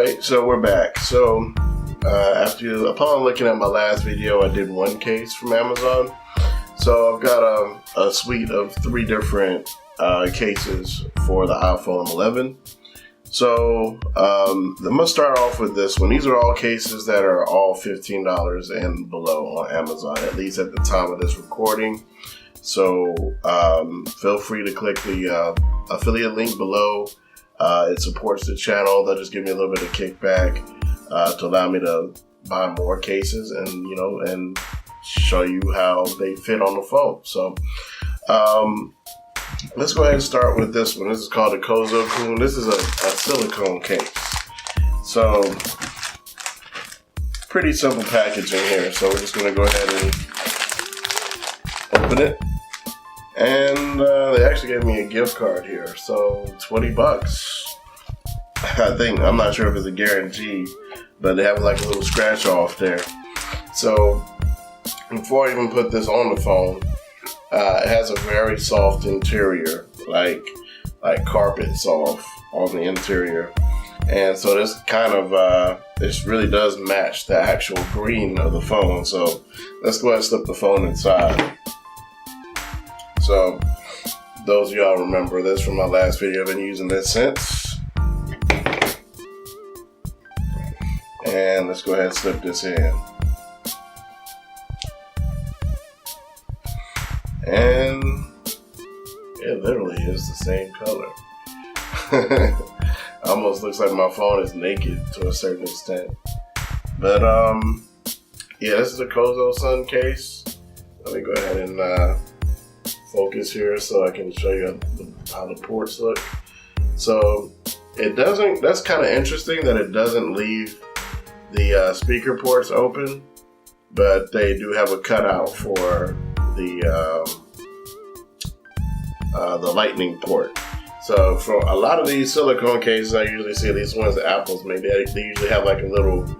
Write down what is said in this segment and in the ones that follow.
Alright, so we're back. So, upon looking at my last video, I did one case from Amazon. So I've got a suite of 3 different cases for the iPhone 11. So I'm going to start off with this one. These are all cases that are all $15 and below on Amazon, at least at the time of this recording. So feel free to click the affiliate link below. It supports the channel. They'll just give me a little bit of kickback to allow me to buy more cases and show you how they fit on the phone. So let's go ahead and start with this one. This is called the Cozosun. This is a silicone case. So pretty simple packaging here. So we're just going to go ahead and open it. And they actually gave me a gift card here. So $20. I think, I'm not sure if it's a guarantee, but they have like a little scratch off there. So before I even put this on the phone, it has a very soft interior, like carpet soft on the interior. And so this kind of, this really does match the actual green of the phone. So let's go ahead and slip the phone inside. So those of y'all remember this from my last video, I've been using this since. And let's go ahead and slip this in. And it literally is the same color. Almost looks like my phone is naked to a certain extent. But yeah, this is a Cozosun case. Let me go ahead and focus here so I can show you how the ports look. So it doesn't, that's kind of interesting that it doesn't leave the speaker ports open, but they do have a cutout for the lightning port. So for a lot of these silicone cases, I usually see these ones at Apple's, maybe they usually have like a little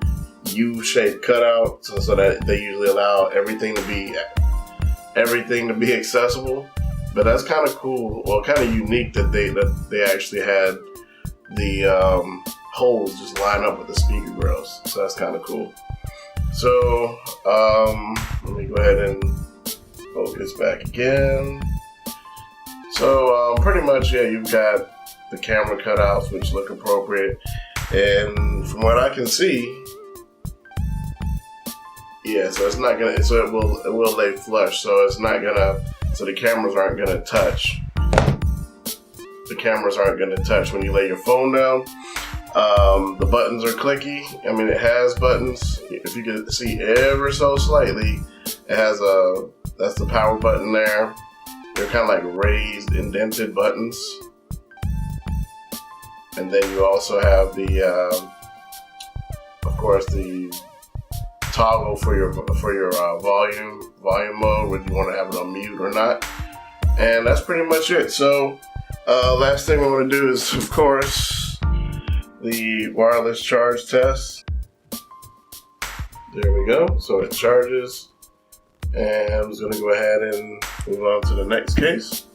U-shaped cutout, so that they usually allow everything to be accessible. But that's kind of cool, well, kind of unique that they actually had the holes just line up with the speaker grills. So that's kind of cool. So let me go ahead and focus back again. So pretty much, yeah, you've got the camera cutouts, which look appropriate. And from what I can see, yeah, so it's not gonna, so it will lay flush. So it's not gonna, so the cameras aren't gonna touch. The cameras aren't gonna touch when you lay your phone down. The buttons are clicky. I mean, it has buttons. If you can see ever so slightly, it has that's the power button there. They're kind of like raised, indented buttons. And then you also have the, of course, the toggle for your volume mode, whether you want to have it on mute or not. And that's pretty much it. So last thing we want to do is, of course, the wireless charge test. There we go. So it charges. And I'm just going to go ahead and move on to the next case.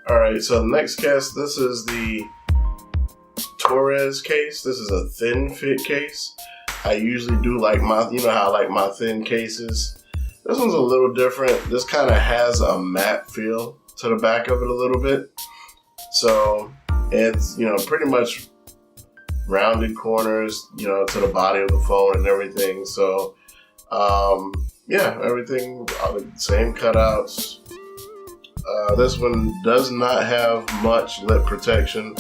Alright, so the next case, this is the Torres case. This is a thin fit case. I usually do like my, you know how I like my thin cases. This one's a little different. This kind of has a matte feel to the back of it a little bit. So it's, pretty much rounded corners, to the body of the phone and everything. So, yeah, everything, all the same cutouts. This one does not have much lip protection,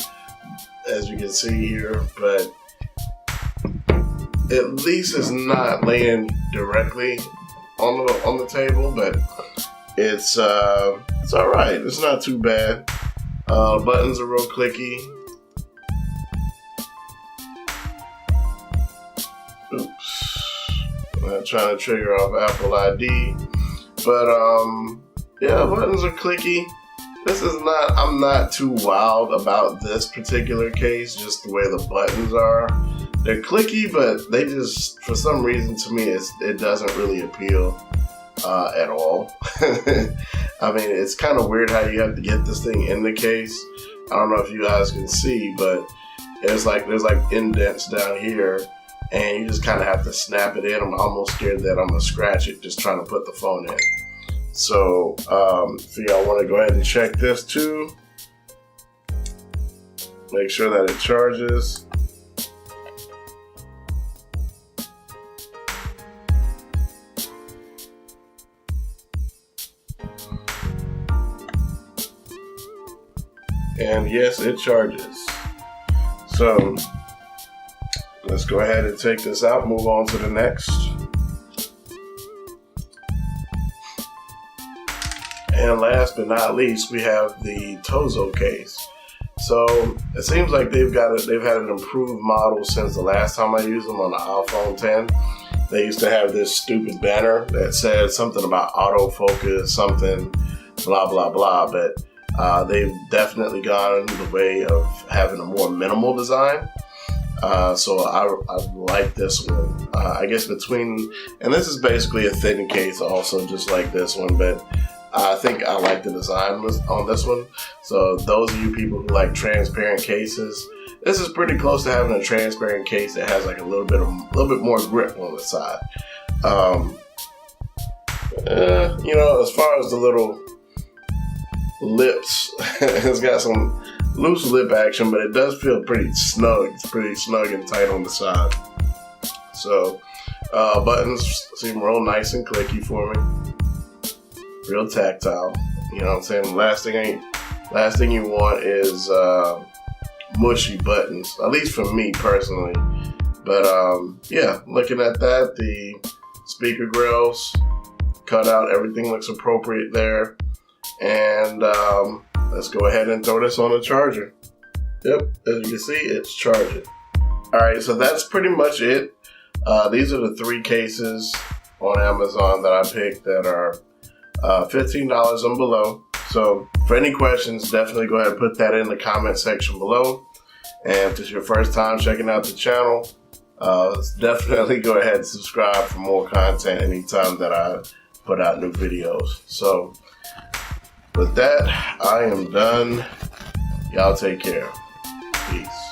as you can see here, but at least it's not laying directly on the table. But it's all right. It's not too bad. Buttons are real clicky. Oops. I'm not trying to trigger off Apple ID, but yeah, buttons are clicky. This is not, I'm not too wild about this particular case, just the way the buttons are. They're clicky, but they just, for some reason to me, it doesn't really appeal at all. I mean, it's kind of weird how you have to get this thing in the case. I don't know if you guys can see, but there's like indents down here, and you just kind of have to snap it in. I'm almost scared that I'm gonna scratch it just trying to put the phone in. So if y'all want to go ahead and check this too, make sure that it charges. And yes, it charges. So let's go ahead and take this out, move on to the next. And last but not least, we have the Tozo case. So it seems like they've had an improved model since the last time I used them on the iPhone 10. They used to have this stupid banner that said something about autofocus, something blah blah blah, but they've definitely gone the way of having a more minimal design. So I like this one. I guess and this is basically a thin case also, just like this one, but I think I like the design on this one. So those of you people who like transparent cases, this is pretty close to having a transparent case that has like a little bit more grip on the side. As far as the little lips, it's got some loose lip action, but it does feel pretty snug. It's pretty snug and tight on the side. So buttons seem real nice and clicky for me. Real tactile. You know what I'm saying? Last thing you want is mushy buttons, at least for me personally. But yeah, looking at that, the speaker grills cut out, everything looks appropriate there. And let's go ahead and throw this on the charger. Yep, as you can see, it's charging. Alright, so that's pretty much it. These are the 3 cases on Amazon that I picked that are $15 and below. So for any questions, definitely go ahead and put that in the comment section below. And if it's your first time checking out the channel, definitely go ahead and subscribe for more content anytime that I put out new videos. So with that, I am done. Y'all take care. Peace.